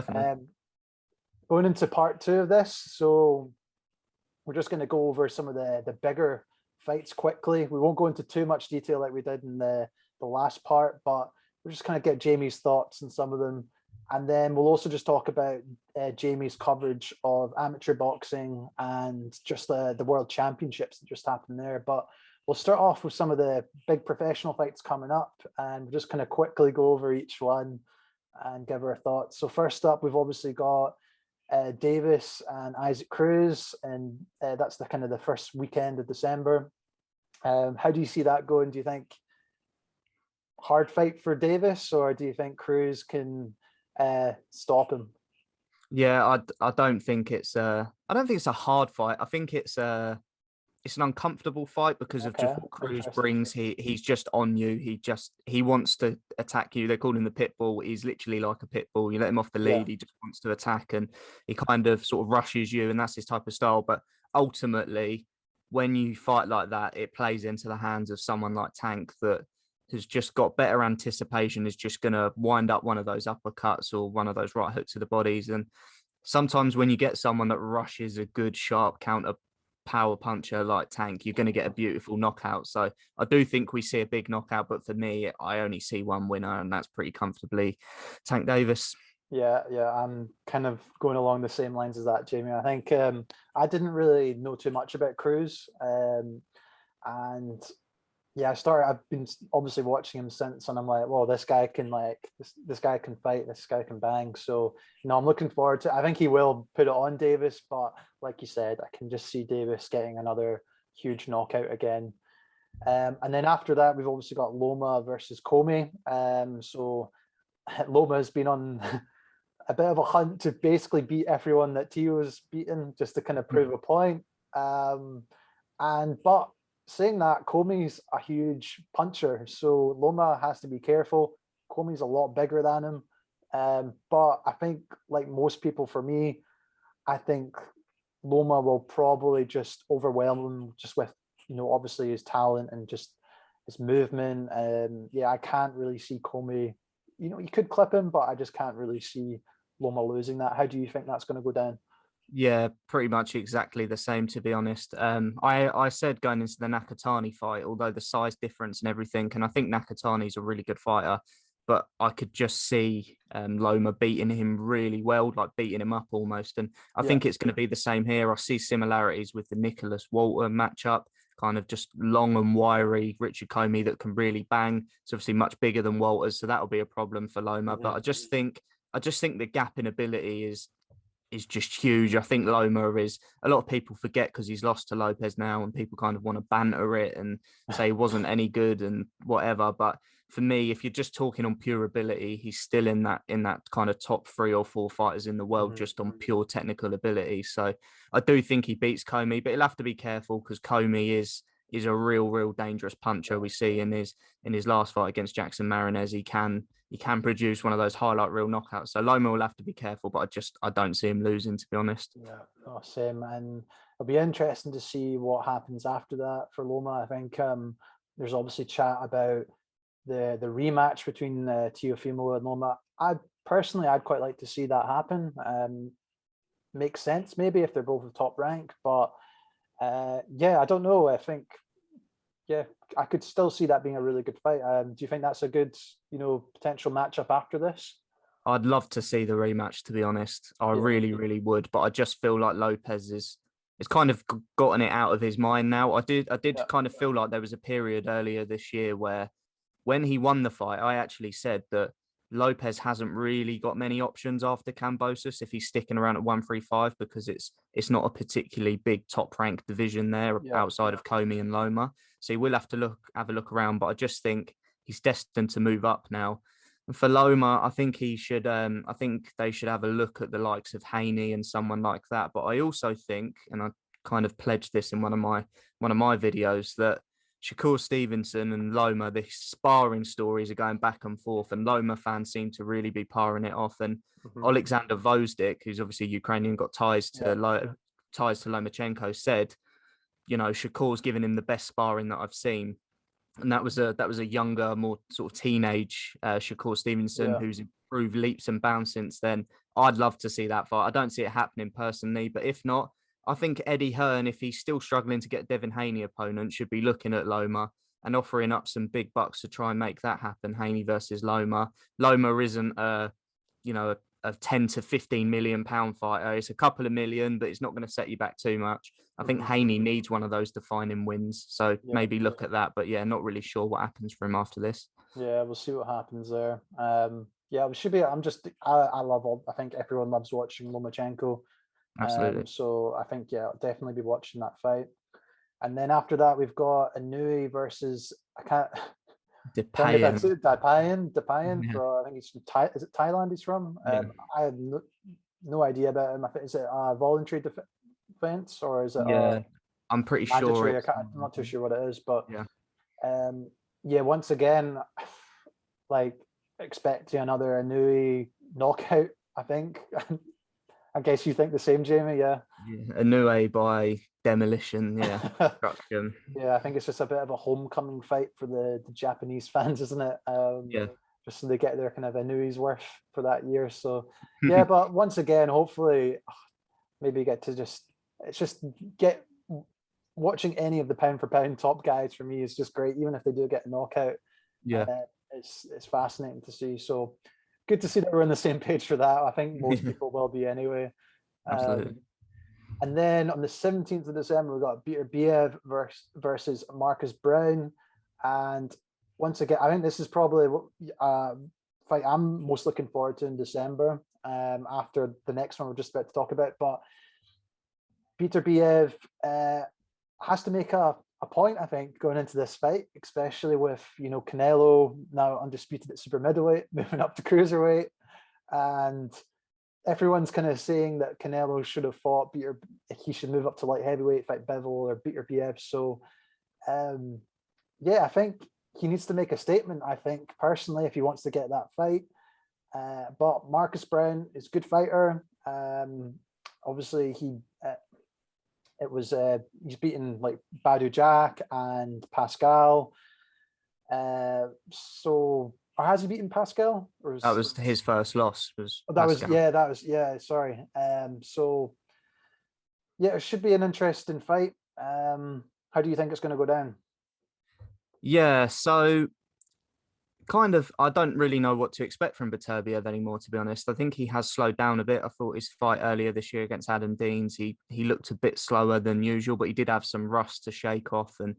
definitely. Going into part two of this, so we're just going to go over some of the bigger fights quickly. We won't go into too much detail like we did in the last part, but we'll just kind of get Jamie's thoughts on some of them. And then we'll also just talk about Jamie's coverage of amateur boxing and just the world championships that just happened there. But we'll start off with some of the big professional fights coming up, and we'll just kind of quickly go over each one and give our thoughts. So first up, we've obviously got Davis and Isaac Cruz, and that's the kind of the first weekend of December. How do you see that going? Do you think hard fight for Davis, or do you think Cruz can stop him? Yeah, I don't think it's a hard fight. I think it's an uncomfortable fight because of just what Cruz brings. He's just on you. He wants to attack you. They call him the pit bull. He's literally like a pit bull. You let him off the lead, he just wants to attack, and he kind of sort of rushes you, and that's his type of style. But ultimately, when you fight like that, it plays into the hands of someone like Tank that has just got better anticipation, is just going to wind up one of those uppercuts or one of those right hooks to the bodies. And sometimes when you get someone that rushes a good, sharp counter power puncher like Tank, you're going to get a beautiful knockout. So I do think we see a big knockout, but for me, I only see one winner, and that's pretty comfortably Tank Davis. Yeah, I'm kind of going along the same lines as that, Jamie. I think I didn't really know too much about Cruz, and yeah, I've been obviously watching him since, and I'm like, well, this guy can this guy can fight, this guy can bang. So, I'm looking forward to. I think he will put it on Davis, but like you said, I can just see Davis getting another huge knockout again. And then after that, we've obviously got Loma versus Commey. So Loma has been on a bit of a hunt to basically beat everyone that Tio's beaten, just to kind of prove a point. But saying that, Comey's a huge puncher, so Loma has to be careful. Comey's a lot bigger than him. But I think, like most people, for me, I think Loma will probably just overwhelm him just with, obviously his talent and just his movement. I can't really see Commey. You could clip him, but I just can't really see Loma losing that. How do you think that's going to go down? Yeah, pretty much exactly the same, to be honest. I said going into the Nakatani fight, although the size difference and everything, and I think Nakatani's a really good fighter, but I could just see Loma beating him really well, like beating him up almost. And I think it's going to be the same here. I see similarities with the Nicholas Walter matchup, kind of just long and wiry Richard Commey that can really bang. It's obviously much bigger than Walters, so that'll be a problem for Loma. But I just think the gap in ability is just huge. I think Loma is, a lot of people forget because he's lost to Lopez now, and people kind of want to banter it and say he wasn't any good and whatever. But for me, if you're just talking on pure ability, he's still in that kind of top 3 or 4 fighters in the world just on pure technical ability. So I do think he beats Commey, but he'll have to be careful because Commey is a real dangerous puncher. We see in his last fight against Jackson Marinez, he can produce one of those highlight reel knockouts. So Loma will have to be careful, but I don't see him losing, to be honest. Yeah, same. And it'll be interesting to see what happens after that for Loma. I think there's obviously chat about the rematch between Teofimo and Loma. I'd quite like to see that happen. Makes sense maybe if they're both at top rank, but I don't know. I think I could still see that being a really good fight. Do you think that's a good, potential matchup after this? I'd love to see the rematch, to be honest. I really would, but I just feel like Lopez is kind of gotten it out of his mind now. I did kind of feel like there was a period earlier this year where when he won the fight, I actually said that Lopez hasn't really got many options after Kambosos if he's sticking around at 135, because it's not a particularly big top ranked division there outside of Commey and Loma. So he will have to have a look around, but I just think he's destined to move up now. And for Loma, I think he should. I think they should have a look at the likes of Haney and someone like that. But I also think, and I kind of pledged this in one of my videos, that Shakur Stevenson and Loma, the sparring stories are going back and forth, and Loma fans seem to really be parring it off. And Alexander Vozdik, who's obviously Ukrainian, got ties to Lomachenko, said, Shakur's given him the best sparring that I've seen. And that was a younger, more sort of teenage Shakur Stevenson, who's improved leaps and bounds since then. I'd love to see that fight. I don't see it happening personally, but if not, I think Eddie Hearn, if he's still struggling to get Devin Haney opponent, should be looking at Loma and offering up some big bucks to try and make that happen. Haney versus Loma. Loma isn't a 10 to 15 million pound fighter. It's a couple of million, but it's not going to set you back too much. I think Haney needs one of those defining wins. So maybe look at that. But yeah, not really sure what happens for him after this. Yeah, we'll see what happens there. Yeah, we should be. I love all. I think everyone loves watching Lomachenko. Absolutely. So I think, yeah, I'll definitely be watching that fight. And then after that, we've got Inoue versus Dipean. Dipean. Yeah. I think he's from is it Thailand he's from? Yeah. I have no idea about him. Is it a voluntary defense or is it I'm pretty mandatory? sure. I'm not too sure what it is, but yeah. Once again, like expecting another Inoue knockout, I think. I guess you think the same, Jamie, yeah? Inoue by demolition, yeah. Destruction. Yeah, I think it's just a bit of a homecoming fight for the Japanese fans, isn't it? Just so they get their kind of Inoue's worth for that year. So, yeah, but once again, hopefully, maybe get to get watching any of the pound for pound top guys for me is just great, even if they do get a knockout. Yeah. It's fascinating to see. So, good to see that we're on the same page for that. I think most people will be anyway. Absolutely. And then on the 17th of December, we got Beterbiev versus Marcus Browne. And once again, I think this is probably fight I'm most looking forward to in December, after the next one we're just about to talk about. But Beterbiev has to make a point, I think, going into this fight, especially with, Canelo now undisputed at super middleweight, moving up to cruiserweight. And everyone's kind of saying that Canelo should have fought he should move up to light heavyweight, fight Bivol or Beterbiev. So, I think he needs to make a statement, I think, personally, if he wants to get that fight. But Marcus Browne is a good fighter. Obviously, he's beaten like Badu Jack and Pascal. Or has he beaten Pascal? That was his first loss. Sorry. It should be an interesting fight. How do you think it's going to go down? Yeah, so kind of, I don't really know what to expect from Beterbiev anymore, to be honest. I think he has slowed down a bit. I thought his fight earlier this year against Adam Deans, he looked a bit slower than usual, but he did have some rust to shake off, and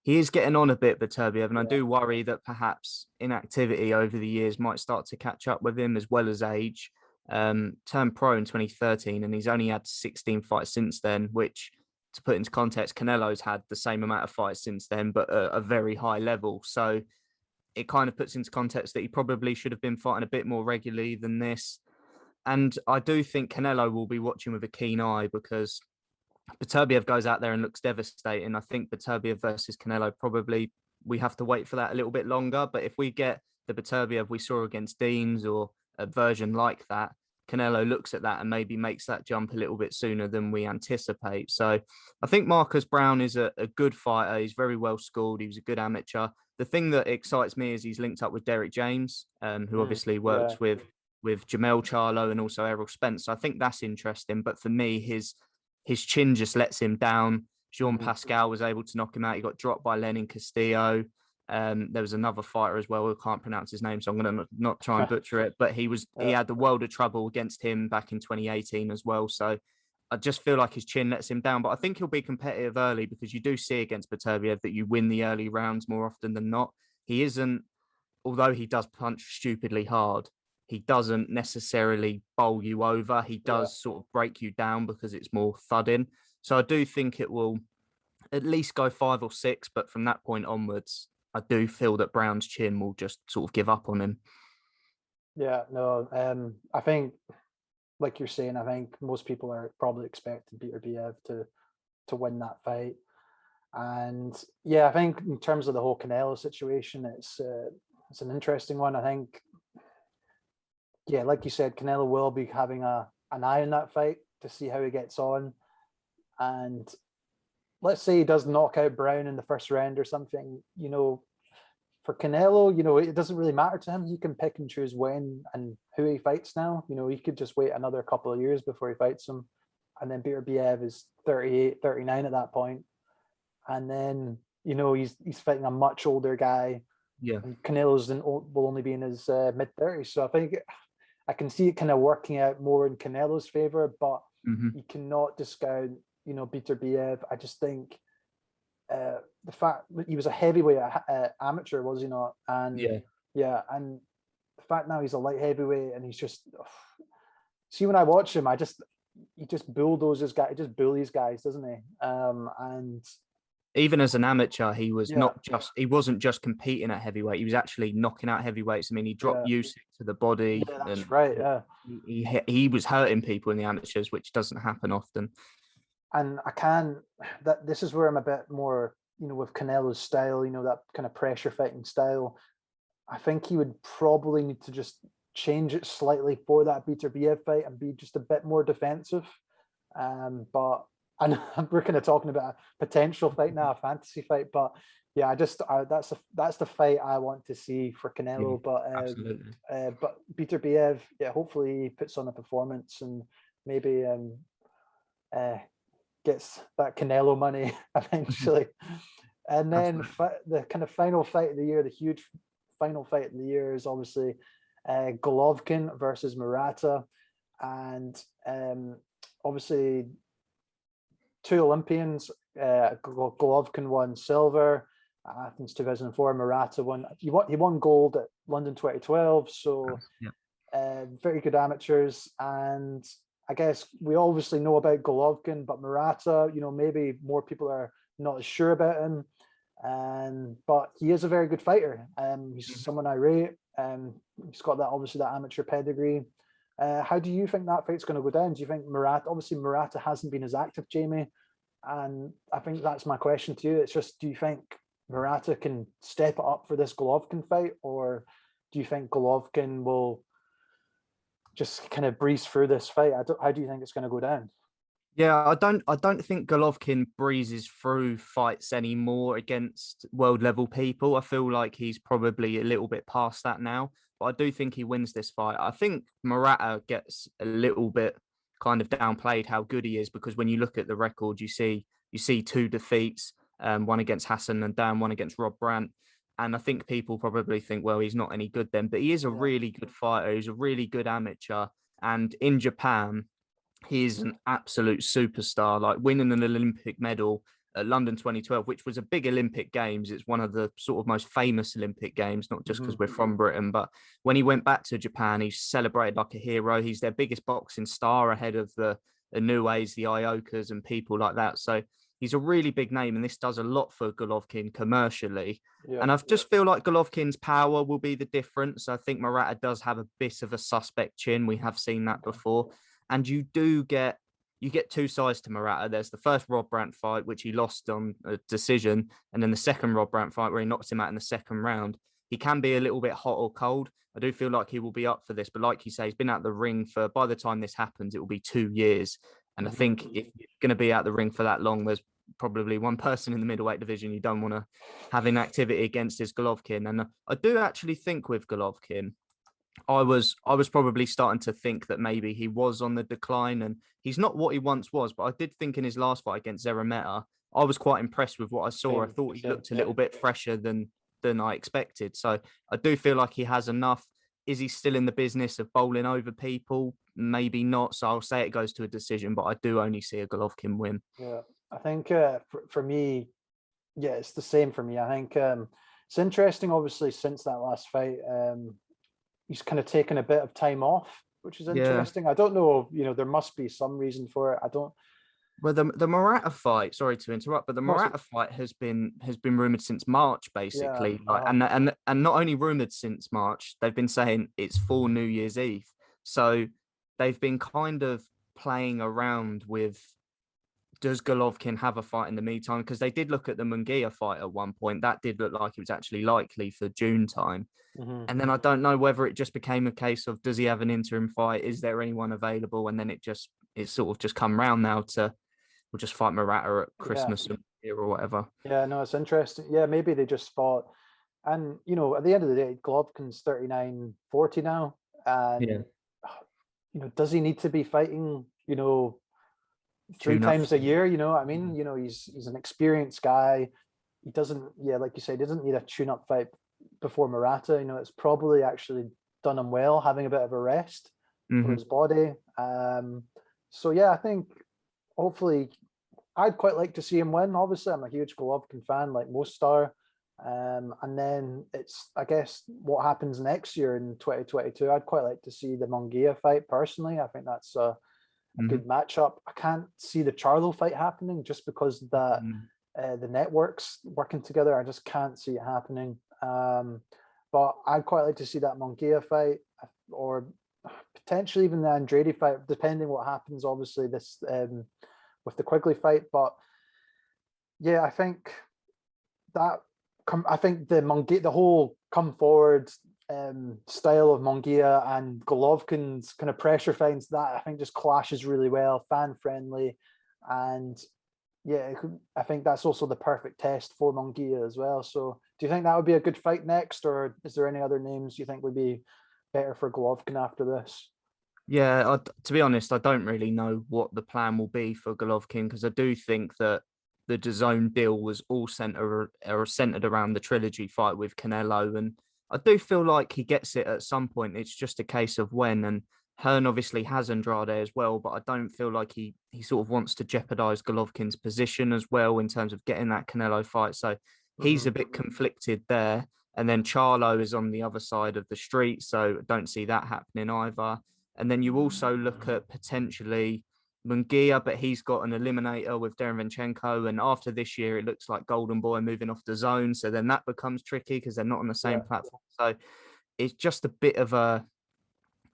he is getting on a bit, Beterbiev, and I do worry that perhaps inactivity over the years might start to catch up with him, as well as age. Turned pro in 2013, and he's only had 16 fights since then, which, to put into context, Canelo's had the same amount of fights since then, but at a very high level. So it kind of puts into context that he probably should have been fighting a bit more regularly than this. And I do think Canelo will be watching with a keen eye, because Beterbiev goes out there and looks devastating. I think Beterbiev versus Canelo, probably we have to wait for that a little bit longer. But if we get the Beterbiev we saw against Deans, or a version like that, Canelo looks at that and maybe makes that jump a little bit sooner than we anticipate. So I think Marcus Browne is a good fighter. He's very well schooled. He was a good amateur. The thing that excites me is he's linked up with Derek James, who obviously works with Jamel Charlo and also Errol Spence. So I think that's interesting. But for me, his chin just lets him down. Jean Pascal was able to knock him out. He got dropped by Lenin Castillo. There was another fighter as well. I can't pronounce his name, so I'm going to not try and butcher it. But he had the world of trouble against him back in 2018 as well. So I just feel like his chin lets him down. But I think he'll be competitive early, because you do see against Beterbiev that you win the early rounds more often than not. He isn't, although he does punch stupidly hard, he doesn't necessarily bowl you over. He does sort of break you down because it's more thudding. So I do think it will at least go 5 or 6. But from that point onwards, I do feel that Browne's chin will just sort of give up on him. Yeah, no, I think, like you're saying, I think most people are probably expecting Beterbiev to win that fight. And I think in terms of the whole Canelo situation, it's an interesting one. I think, like you said, Canelo will be having an eye on that fight to see how he gets on. And let's say he does knock out Browne in the first round or something, for Canelo, it doesn't really matter to him. He can pick and choose when and who he fights now. He could just wait another couple of years before he fights him. And then Beterbiev is 38, 39 at that point. And then, he's fighting a much older guy. Yeah. And Canelo's will only be in his mid-30s. So I think I can see it kind of working out more in Canelo's favor, but you cannot discount, Beterbiev. I just think the fact that he was a heavyweight amateur, was he not? And and the fact now he's a light heavyweight and he's just see, when I watch him, he just bulldozes guys, he just bullies guys, doesn't he? And even as an amateur, he wasn't just competing at heavyweight, he was actually knocking out heavyweights. I mean, he dropped Usyk to the body. Yeah, that's right. Yeah, he was hurting people in the amateurs, which doesn't happen often. And this is where I'm a bit more, with Canelo's style, that kind of pressure fighting style. I think he would probably need to just change it slightly for that Beterbiev fight and be just a bit more defensive. But and we're kind of talking about a potential fight now, a fantasy fight. But yeah, that's the fight I want to see for Canelo. But Beterbiev, hopefully he puts on a performance and maybe gets that Canelo money eventually. And then the kind of final fight of the year, the huge final fight of the year, is obviously Golovkin versus Murata. And obviously two Olympians. Golovkin won silver at Athens 2004. Murata won. He won gold at London 2012. So very good amateurs. And I guess we obviously know about Golovkin, but Murata, maybe more people are not as sure about him. But he is a very good fighter. He's someone I rate. He's got that amateur pedigree. How do you think that fight's going to go down? Do you think Murata hasn't been as active, Jamie? And I think that's my question to you. It's just, do you think Murata can step it up for this Golovkin fight, or do you think Golovkin will just kind of breeze through this fight? How do you think it's going to go down? Yeah, I don't think Golovkin breezes through fights anymore against world level people. I feel like he's probably a little bit past that now, but I do think he wins this fight. I think Murata gets a little bit kind of downplayed how good he is, because when you look at the record, you see two defeats, one against Hassan and Dan, one against Rob Brandt. And I think people probably think, well, he's not any good then, but he is a really good fighter. He's a really good amateur. And in Japan, he is an absolute superstar, like winning an Olympic medal at London 2012, which was a big Olympic Games. It's one of the sort of most famous Olympic Games, not just because we're from Britain, but when he went back to Japan, he's celebrated like a hero. He's their biggest boxing star ahead of the Inoues, the Iokas and people like that. So he's a really big name, and this does a lot for Golovkin commercially. And I just feel like Golovkin's power will be the difference. I think Murata does have a bit of a suspect chin. We have seen that before. And you get two sides to Murata. There's the first Rob Brandt fight, which he lost on a decision, and then the second Rob Brandt fight where he knocked him out in the second round. He can be a little bit hot or cold. I do feel like he will be up for this, but like you say, he's been out the ring for, by the time this happens, it will be 2 years. And I think if you're going to be out the ring for that long, there's probably one person in the middleweight division you don't want to have inactivity against is Golovkin. And I do actually think with Golovkin, I was probably starting to think that maybe he was on the decline, and he's not what he once was. But I did think in his last fight against Zerameta, I was quite impressed with what I saw. I thought he looked a little bit fresher than I expected. So I do feel like he has enough. Is he still in the business of bowling over people? Maybe not. So I'll say it goes to a decision, but I do only see a Golovkin win. Yeah, I think for me, it's the same for me. I think it's interesting, obviously, since that last fight. He's kind of taken a bit of time off, which is interesting. I don't know, there must be some reason for it. I don't. Well, the Murata fight, sorry to interrupt, but the Murata fight has been rumored since March, basically. And not only rumored since March, they've been saying it's for New Year's Eve. So they've been kind of playing around with, does Golovkin have a fight in the meantime? Because they did look at the Munguia fight at one point. That did look like it was actually likely for June time. And then I don't know whether it just became a case of, does he have an interim fight? Is there anyone available? And then it's sort of just come round now to, we'll just fight Murata at Christmas or whatever. Yeah, no, it's interesting. Yeah, maybe they just thought, And, you know, at the end of the day, Golovkin's 39-40 now. Yeah, And, you know, does he need to be fighting, you know, three tune up. times a year? You know what I mean? You know, he's an experienced guy. He doesn't, yeah, like you said, he doesn't need a tune-up fight before Murata. You know, it's probably actually done him well having a bit of a rest for Mm-hmm. his body. So yeah, I think hopefully I'd quite like to see him win. Obviously, I'm a huge Golovkin fan, like most are. And then it's, I guess, what happens next year in 2022. I'd quite like to see the Munguia fight personally. I think that's a Mm-hmm. good matchup. I can't see the Charlo fight happening just because that the networks working together. I just can't see it happening. But I'd quite like to see that Munguia fight, or potentially even the Andrade fight, depending what happens. Obviously, this with the Quigley fight, but yeah, I think that I think the whole come forward style of Munguia and Golovkin's kind of pressure finds, that I think just clashes really well, fan friendly, and yeah, I think that's also the perfect test for Munguia as well. So, do you think that would be a good fight next, or is there any other names you think would be better for Golovkin after this? Yeah, to be honest, I don't really know what the plan will be for Golovkin, because I do think that the DAZN deal was all centered around the trilogy fight with Canelo, and I do feel like he gets it at some point. It's just a case of when. And Hearn obviously has Andrade as well, but I don't feel like he sort of wants to jeopardize Golovkin's position as well in terms of getting that Canelo fight. So he's Mm-hmm. a bit conflicted there. And then Charlo is on the other side of the street, so I don't see that happening either. And then you also look at potentially Munguia, but he's got an eliminator with Derevenchenko. And after this year, it looks like Golden Boy moving off the zone. So then that becomes tricky because they're not on the same Yeah. platform. So it's just a bit of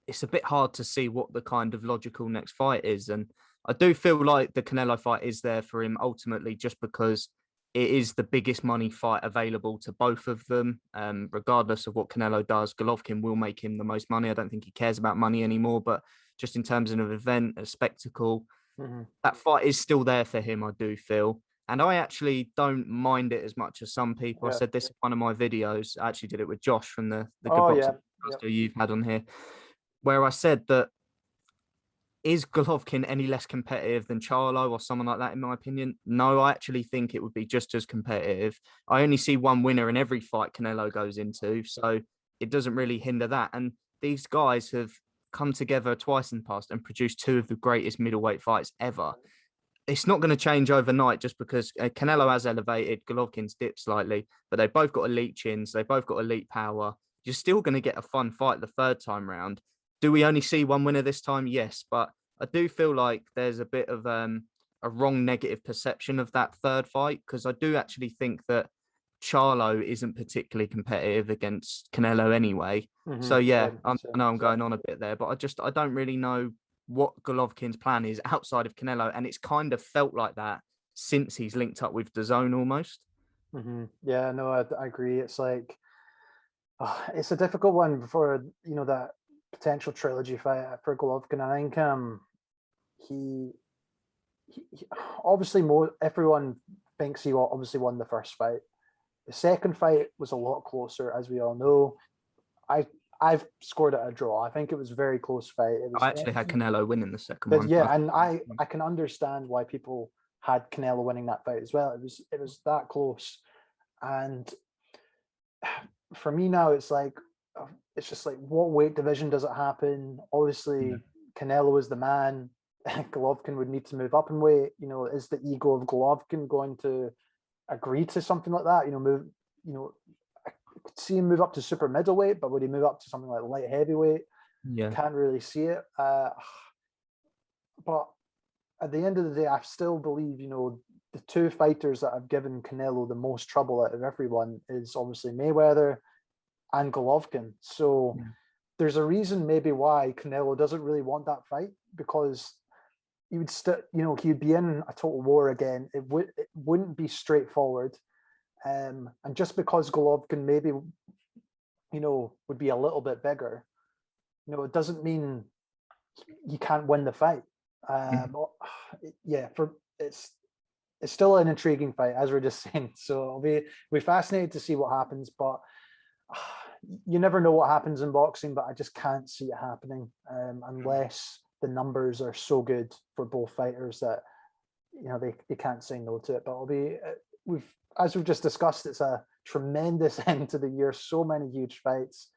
it's a bit hard to see what the kind of logical next fight is. And I do feel like the Canelo fight is there for him ultimately, just because it is the biggest money fight available to both of them. Regardless of what Canelo does, Golovkin will make him the most money. I don't think he cares about money anymore, but just in terms of an event, a spectacle, Mm-hmm. that fight is still there for him, I do feel. And I actually don't mind it as much as some people. I Yeah. said this in one of my videos. I actually did it with Josh from the Good Oh yeah. Boxing Yep. podcast you've had on here, where I said that, is Golovkin any less competitive than Charlo or someone like that, in my opinion? No, I actually think it would be just as competitive. I only see one winner in every fight Canelo goes into, so it doesn't really hinder that. And these guys have come together twice in the past and produced two of the greatest middleweight fights ever. It's not going to change overnight just because Canelo has elevated, Golovkin's dipped slightly, but they've both got elite chins, they've both got elite power. You're still going to get a fun fight the third time round. Do we only see one winner this time? Yes, but I do feel like there's a bit of a wrong negative perception of that third fight, because I do actually think that Charlo isn't particularly competitive against Canelo anyway. Mm-hmm. So yeah, Same. I Same. know I'm going on a bit there, but I don't really know what Golovkin's plan is outside of Canelo, and it's kind of felt like that since he's linked up with DAZN almost. Mm-hmm. Yeah, no, I agree. It's like it's a difficult one for that potential trilogy fight for Golovkin. I think he, he obviously everyone thinks he obviously won the first fight. The second fight was a lot closer, as we all know. I I've scored it a draw. I think it was a very close fight. It was I actually had Canelo winning the second but one. yeah, and I can understand why people had Canelo winning that fight as well. It was that close, and for me now, it's just like, what weight division does it happen? Yeah. Obviously, Canelo is the man. Golovkin would need to move up in weight. Is the ego of Golovkin going to agree to something like that? You know, I could see him move up to super middleweight, but would he move up to something like light heavyweight? Yeah. Can't really see it. But at the end of the day, I still believe, the two fighters that have given Canelo the most trouble out of everyone is obviously Mayweather and Golovkin. So Yeah. there's a reason maybe why Canelo doesn't really want that fight, because he would he'd be in a total war again. It wouldn't be straightforward. And just because Golovkin maybe, would be a little bit bigger, it doesn't mean you can't win the fight. Mhm. Yeah, it's still an intriguing fight, as we're just saying. So it'll be fascinated to see what happens. But you never know what happens in boxing, but I just can't see it happening unless the numbers are so good for both fighters that they can't say no to it. But it'll be we've just discussed, it's a tremendous end to the year. So many huge fights.